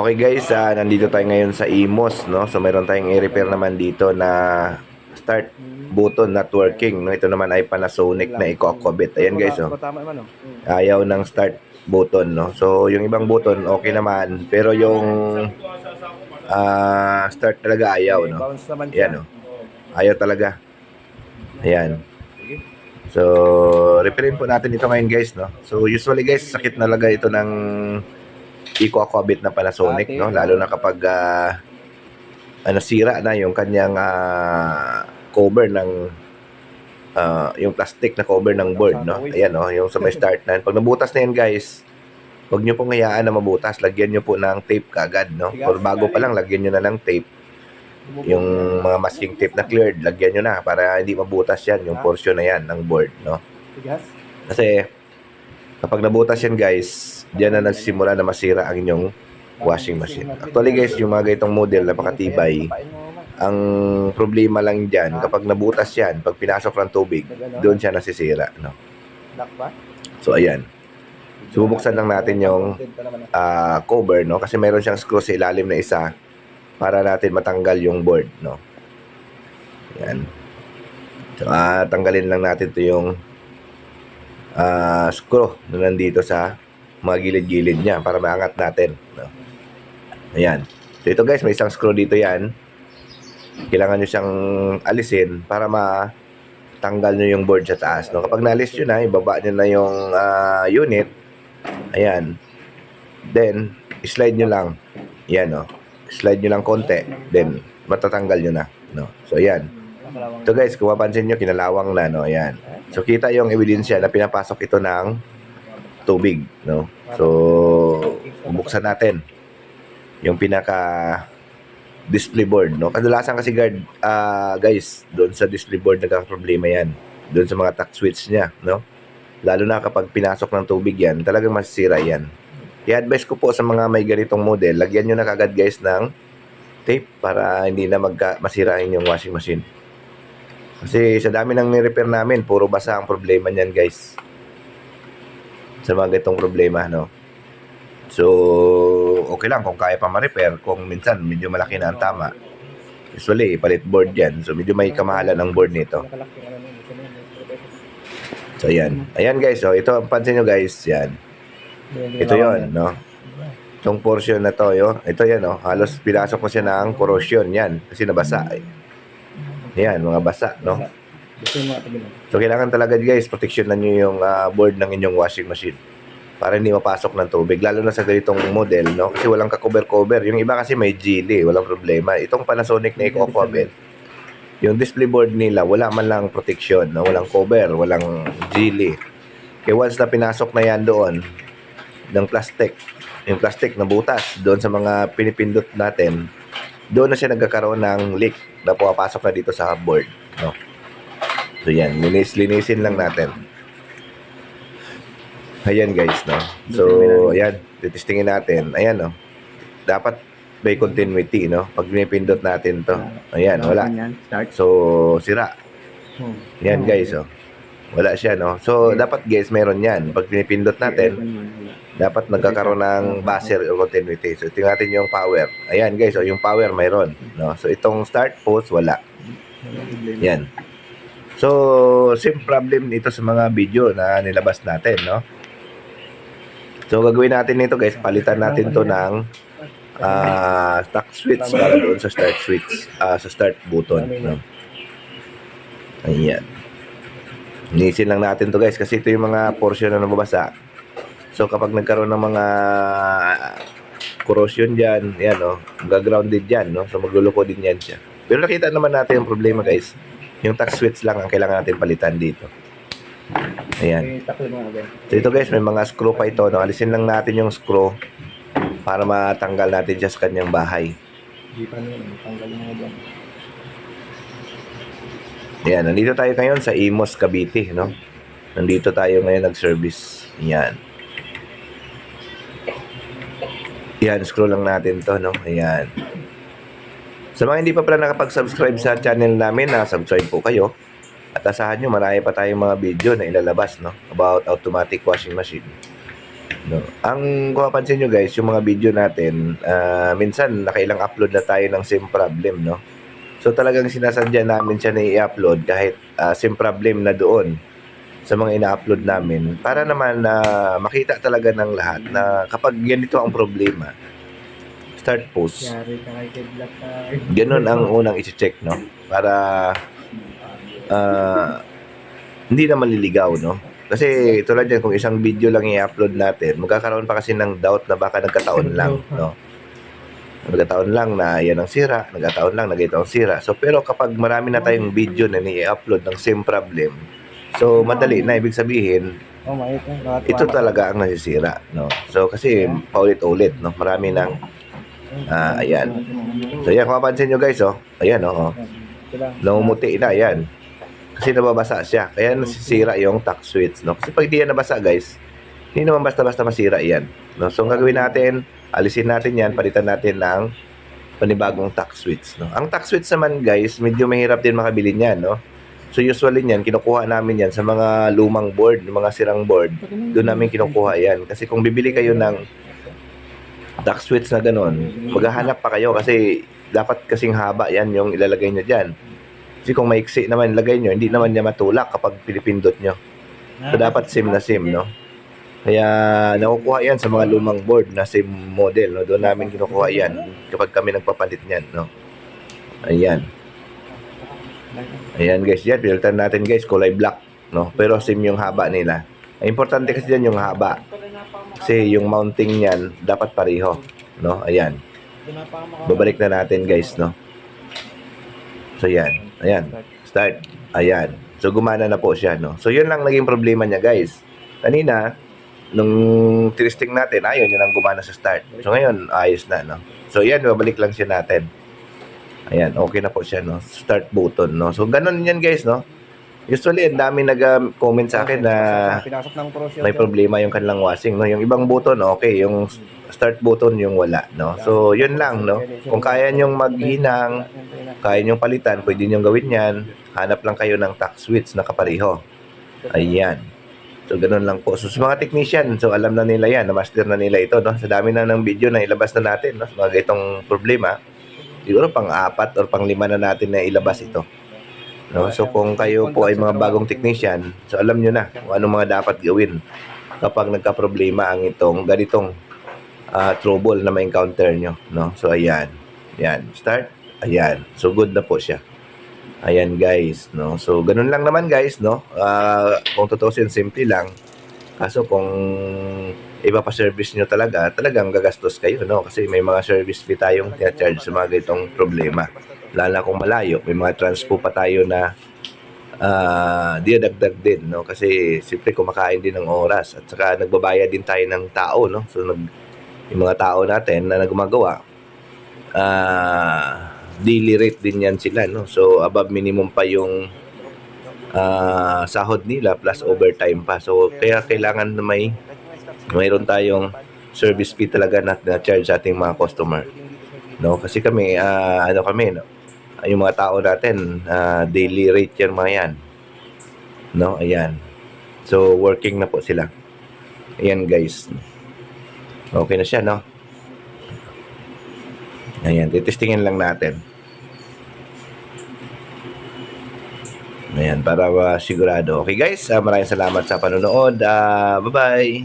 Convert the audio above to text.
Okay guys, nandito tayo ngayon sa Imos, no? So meron tayong i-repair naman dito na start button not working, no? Ito naman ay Panasonic na Ecocobit. Ayan guys, oh. Ayaw ng start button, no? So yung ibang button okay naman, pero yung start talaga ayaw, no? Ayan, oh. Ayaw talaga. Ayan. So, repairin po natin ito ngayon guys, no? So usually guys, sakit na talaga ito ng Ecocobit na Panasonic, no? Lalo na kapag sira na yung kanyang cover ng yung plastic na cover ng board, no? Ayan, no? Yung sa may start na. Pag nabutas na yan, guys, huwag nyo pong hayaan na mabutas. Lagyan nyo po ng tape kagad, no? Or bago pa lang, lagyan nyo na ng tape. Yung mga masking tape na cleared, lagyan nyo na para hindi mabutas yan, yung portion na yan ng board, no? Kasi kapag nabutas yan, guys, diyan na nagsimula na masira ang inyong washing machine. Actually guys, yung mga ganitong model, napakatibay. Ang problema lang dyan, kapag nabutas yan, pag pinasok ng tubig, doon siya nasisira, no? So ayan, sububuksan lang natin yung cover, no? Kasi meron siyang screw sa ilalim na isa para natin matanggal yung board, no? Ayan. So tanggalin lang natin to yung screw na nandito sa mga gilid-gilid niya para maangat natin, no? Ayan. So ito guys, may isang screw dito yan. Kailangan nyo siyang alisin para matanggal nyo yung board sa taas, no? Kapag naalis nyo na, ibaba nyo na yung unit. Ayan. Then, slide nyo lang. Ayan, no? Slide nyo lang konti. Then, matatanggal nyo na, no? So ayan. Ito guys, kung mapansin nyo, kinalawang na, no? Ayan. So kita yung ebidensya na pinapasok ito ng tubig, no? So bubuksan natin yung pinaka display board, no? Kadalasan kasi guys, doon sa display board nagkakaproblema yan. Doon sa mga tack switch niya, no? Lalo na kapag pinasok ng tubig yan, talagang masisira yan. I-advise ko po sa mga may ganitong model, lagyan nyo na kagad guys ng tape para hindi na masirain yung washing machine. Kasi sa dami ng ni-repair namin, puro basa ang problema niyan guys. Sa mga ganitong problema, no? So, okay lang kung kaya pa ma-repair. Kung minsan, medyo malaki na ang tama. Usually, palit board yan. So, medyo may kamahalan ang board nito. So, ayan. Ayan guys, so, ito, pansin nyo guys, yan. Ito yon, no? Itong portion na to, ito yan, no? Halos pinasok ko siya ng corrosion, yan. Kasi nabasa, eh. Yan, mga basa, no? So, kailangan talaga guys, proteksyonan nyo yung board ng inyong washing machine para hindi mapasok ng tubig. Lalo na sa ganitong model, no? Kasi walang ka-cover-cover. Yung iba kasi may gili, walang problema. Itong Panasonic na Ecocobit, yung display board nila, wala man lang proteksyon, no? Walang cover, walang gili. Kaya once na pinasok na yan doon, ng plastic, yung plastic na butas, doon sa mga pinipindot natin, doon na siya nagkakaroon ng leak na pumapasok na dito sa board, no? So yan, linisin lang natin. Ayan guys, no? So ayan, titestingin natin. Ayan, no? Dapat may continuity, no? Pag pinipindot natin to, ayan, wala. So sira. Ayan guys, oh. Wala siya, no? So dapat guys, meron yan. Pag pinipindot natin, dapat nagkakaroon ng buzzer o continuity. So tingnan natin yung power. Ayan guys, oh, yung power mayroon, no? So itong start post, wala. Yan. So, same problem nito sa mga video na nilabas natin, no? So, gagawin natin nito guys, palitan natin to ng stock switch para doon sa start switch, sa start button, no? Ayan. Linisin lang natin to guys kasi ito yung mga portion na nababasa. So, kapag nagkaroon ng mga corrosion dyan, yan, no? Gagrounded dyan, no? So, magluluko din yan siya. Pero nakita naman natin yung problema guys. Yung tack switch lang ang kailangan natin palitan dito. Ayan. So ito guys, may mga screw pa ito. No? Alisin lang natin yung screw para matanggal natin siya sa kanyang bahay. Ayan, nandito tayo ngayon sa Imos, Cavite, no? Nandito tayo ngayon nag-service. Ayan. Ayan, screw lang natin to, no? Ayan. Sa mga hindi pa pala nakapag-subscribe sa channel namin, subscribe po kayo. At asahan nyo, marami pa tayong mga video na ilalabas, no? About automatic washing machine. No. Ang kung mapapansin nyo guys, yung mga video natin, minsan nakailang upload na tayo ng same problem, no? So talagang sinasadya namin siya na i-upload kahit same problem na doon sa mga ina-upload namin para naman na makita talaga ng lahat na kapag ganito ang problema, start post. Yari ka kay Kidlat ka. Ganun ang unang i-check, no? Para ah, hindi na maliligaw, no? Kasi tulad yan, kung isang video lang i-upload natin, magkakaroon pa kasi ng doubt na baka nagkataon lang, no? Nagkataon lang na yan ang sira, nagkataon lang na ganito ang sira. So, pero kapag marami na tayong video na ni-upload ng same problem, so, madali na, ibig sabihin, Oh, mait na. ito talaga ang nasisira, no? So, kasi paulit-ulit, no? Marami ng, ayan. So, yan, kung mapansin nyo guys, oh, ayan, oh, namumuti na, ayan. Kasi nababasa siya. Kaya nasisira yung tack switch, no? Kasi pag di yan nabasa, guys, hindi naman basta-basta masira yan. No? So, ang gagawin natin, alisin natin yan, palitan natin ng panibagong tack switch, no? Ang tack switch naman, guys, medyo mahirap din makabili niyan, no? So, usually niyan, kinukuha namin yan sa mga lumang board, mga sirang board. Doon namin kinukuha yan. Kasi kung bibili kayo ng tack switch na ganun, maghahanap pa kayo kasi dapat kasing haba yan yung ilalagay nyo dyan. Kasi kung maiksi naman ilagay nyo, hindi naman niya matulak kapag pinipindot nyo. So, dapat SIM na SIM, no? Kaya nakukuha yan sa mga lumang board na SIM model, no? Doon namin kinukuha yan kapag kami nagpapalit niyan, no? Ayan. Ayan guys, yan. Filter natin guys, kulay black, no? Pero SIM yung haba nila. Ang importante kasi dyan yung haba. Kasi yung mounting niyan, dapat pareho, no? Ayan. Babalik na natin guys, no? So, yan. Ayan. Start. Ayan. So, gumana na po siya, no? So, yun lang naging problema niya, guys. Kanina, nung testing natin, ayun, yun ang gumana sa start. So, ngayon, ayos na, no? So, yan, babalik lang siya natin. Ayan, okay na po siya, no? Start button, no? So, ganun yan, guys, no? Usually, ang dami nag-comment sa akin na may problema yung kanilang washing, no? Yung ibang button, okay. Yung start button, yung wala, no? So, yun lang, no? Kung kaya nyong maghinang, kaya nyong palitan, pwede nyong gawin yan. Hanap lang kayo ng tack switch na kapareho. Ayan. So, ganun lang po. So, sa mga technician, so alam na nila yan, na-master na nila ito, no? Sa dami na ng video na ilabas na natin, no? Sa mga itong problema, siguro pang-4 or pang-5 na natin na ilabas ito. No? So, kung kayo po ay mga bagong technician, so alam nyo na kung anong mga dapat gawin kapag nagka-problema ang itong ganitong trouble na ma-encounter nyo, no? So, ayan. Ayan. Start. Ayan. So, good na po siya. Ayan, guys, no? So, ganun lang naman, guys, no? Kung tutusin, simple lang. Kaso, kung iba pa service nyo talagang gagastos kayo, no? Kasi may mga service fee tayong tina-charge sa mga ganitong problema. Lalo kung malayo, may mga transpo pa tayo na dinadagdag din, no? Kasi, siyempre, kumakain din ng oras. At saka, nagbabayad din tayo ng tao, no? So, yung mga tao natin na gumagawa, daily rate din yan sila, no? So, above minimum pa yung sahod nila plus overtime pa. So, kaya kailangan na mayroon tayong service fee talaga na charge sa ating mga customer, no? Kasi kami, no? Yung mga tao natin, daily rate yan mga yan, no? Ayan. So, working na po sila. Ayan, guys. Okay na siya, no? Ayan, titestingin lang natin. Ayan, para sigurado. Okay guys, maraming salamat sa panonood. Bye-bye!